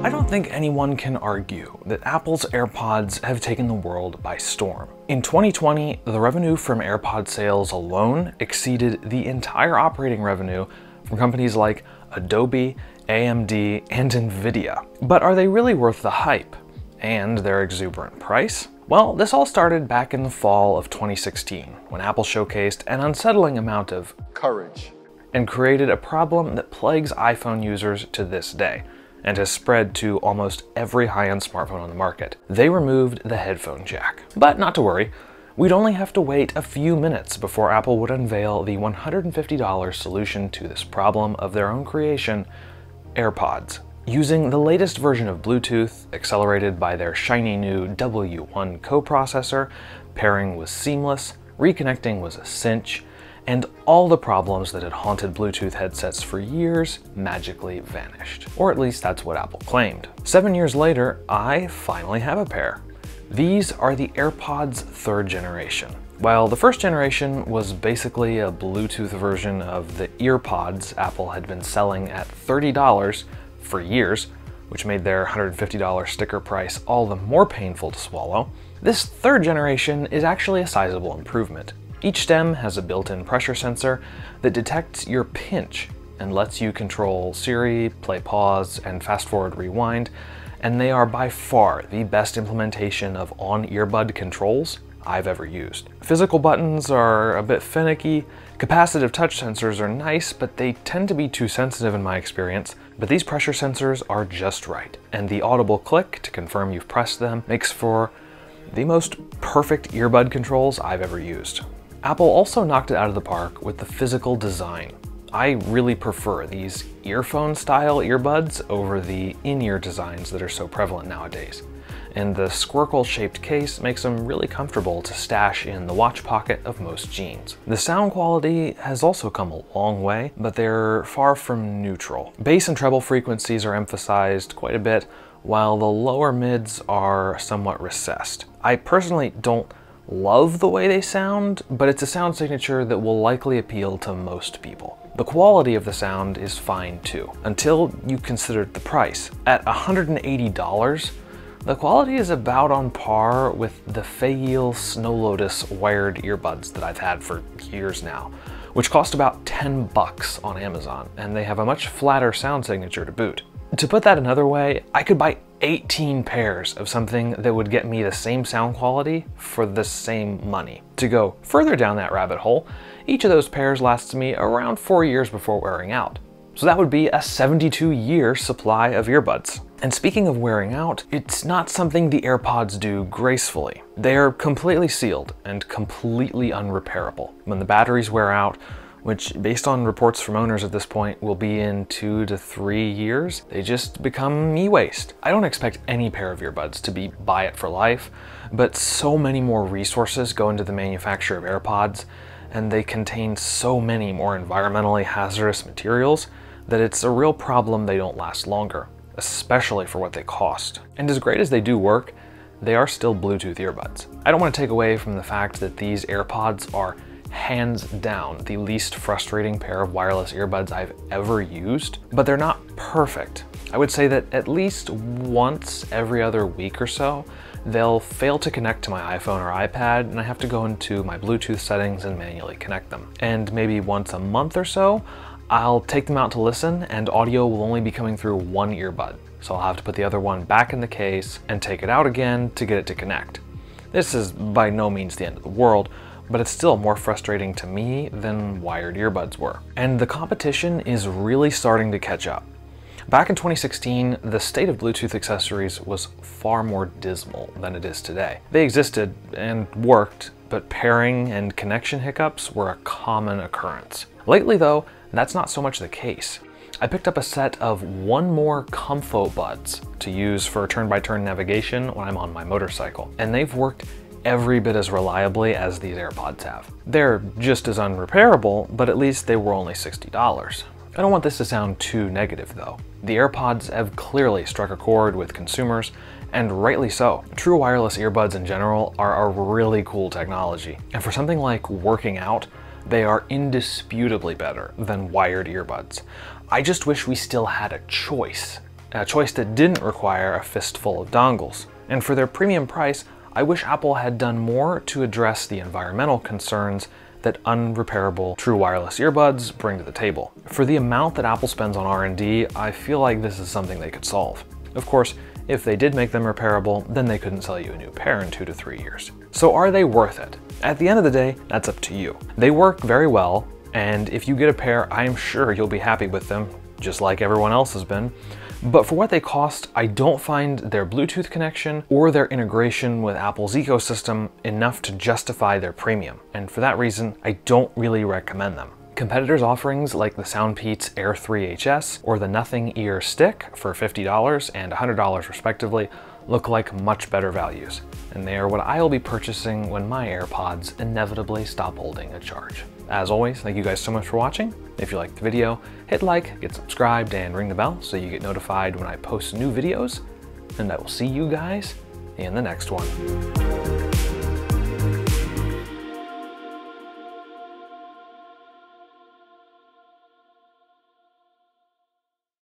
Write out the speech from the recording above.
I don't think anyone can argue that Apple's AirPods have taken the world by storm. In 2020, the revenue from AirPod sales alone exceeded the entire operating revenue from companies like Adobe, AMD, and Nvidia. But are they really worth the hype and their exuberant price? Well, this all started back in the fall of 2016, when Apple showcased an unsettling amount of courage and created a problem that plagues iPhone users to this day, and has spread to almost every high-end smartphone on the market. They removed the headphone jack. But not to worry, we'd only have to wait a few minutes before Apple would unveil the $150 solution to this problem of their own creation, AirPods. Using the latest version of Bluetooth, accelerated by their shiny new W1 coprocessor, pairing was seamless, reconnecting was a cinch, and all the problems that had haunted Bluetooth headsets for years magically vanished. Or at least that's what Apple claimed. 7 years later, I finally have a pair. These are the AirPods 3rd generation. While the first generation was basically a Bluetooth version of the EarPods Apple had been selling at $30 for years, which made their $150 sticker price all the more painful to swallow, this 3rd generation is actually a sizable improvement. Each stem has a built-in pressure sensor that detects your pinch and lets you control Siri, play pause, and fast-forward rewind, and they are by far the best implementation of on-earbud controls I've ever used. Physical buttons are a bit finicky, capacitive touch sensors are nice, but they tend to be too sensitive in my experience, but these pressure sensors are just right, and the audible click to confirm you've pressed them makes for the most perfect earbud controls I've ever used. Apple also knocked it out of the park with the physical design. I really prefer these earphone-style earbuds over the in-ear designs that are so prevalent nowadays. And the squircle-shaped case makes them really comfortable to stash in the watch pocket of most jeans. The sound quality has also come a long way, but they're far from neutral. Bass and treble frequencies are emphasized quite a bit, while the lower mids are somewhat recessed. I personally don't love the way they sound, but it's a sound signature that will likely appeal to most people. The quality of the sound is fine too, until you consider the price. At $180, the quality is about on par with the Feil Snow Lotus wired earbuds that I've had for years now, which cost about $10 on Amazon, and they have a much flatter sound signature to boot. To put that another way, I could buy 18 pairs of something that would get me the same sound quality for the same money. To go further down that rabbit hole, each of those pairs lasts me around 4 years before wearing out. So that would be a 72-year supply of earbuds. And speaking of wearing out, it's not something the AirPods do gracefully. They're completely sealed and completely unrepairable. When the batteries wear out, which based on reports from owners at this point will be in 2 to 3 years, they just become e-waste. I don't expect any pair of earbuds to be buy it for life, but so many more resources go into the manufacture of AirPods, and they contain so many more environmentally hazardous materials that it's a real problem they don't last longer, especially for what they cost. And as great as they do work, they are still Bluetooth earbuds. I don't want to take away from the fact that these AirPods are hands down the least frustrating pair of wireless earbuds I've ever used, but they're not perfect. I would say that at least once every other week or so, they'll fail to connect to my iPhone or iPad, and I have to go into my Bluetooth settings and manually connect them. And maybe once a month or so, I'll take them out to listen, and audio will only be coming through one earbud. So I'll have to put the other one back in the case and take it out again to get it to connect. This is by no means the end of the world, but it's still more frustrating to me than wired earbuds were. And the competition is really starting to catch up. Back in 2016, the state of Bluetooth accessories was far more dismal than it is today. They existed and worked, but pairing and connection hiccups were a common occurrence. Lately though, that's not so much the case. I picked up a set of One More Comfo buds to use for turn-by-turn navigation when I'm on my motorcycle, and they've worked every bit as reliably as these AirPods have. They're just as unrepairable, but at least they were only $60. I don't want this to sound too negative though. The AirPods have clearly struck a chord with consumers, and rightly so. True wireless earbuds in general are a really cool technology, and for something like working out, they are indisputably better than wired earbuds. I just wish we still had a choice a choice that didn't require a fistful of dongles. And for their premium price, I wish Apple had done more to address the environmental concerns that unrepairable true wireless earbuds bring to the table. For the amount that Apple spends on R&D, I feel like this is something they could solve. Of course, if they did make them repairable, then they couldn't sell you a new pair in 2 to 3 years. So are they worth it? At the end of the day, that's up to you. They work very well, and if you get a pair, I am sure you'll be happy with them, just like everyone else has been. But for what they cost, I don't find their Bluetooth connection or their integration with Apple's ecosystem enough to justify their premium. And for that reason, I don't really recommend them. Competitors' offerings like the Soundpeats Air 3 HS or the Nothing Ear Stick for $50 and $100 respectively look like much better values. And they are what I'll be purchasing when my AirPods inevitably stop holding a charge. As always, thank you guys so much for watching. If you liked the video, hit like, get subscribed, and ring the bell so you get notified when I post new videos. And I will see you guys in the next one.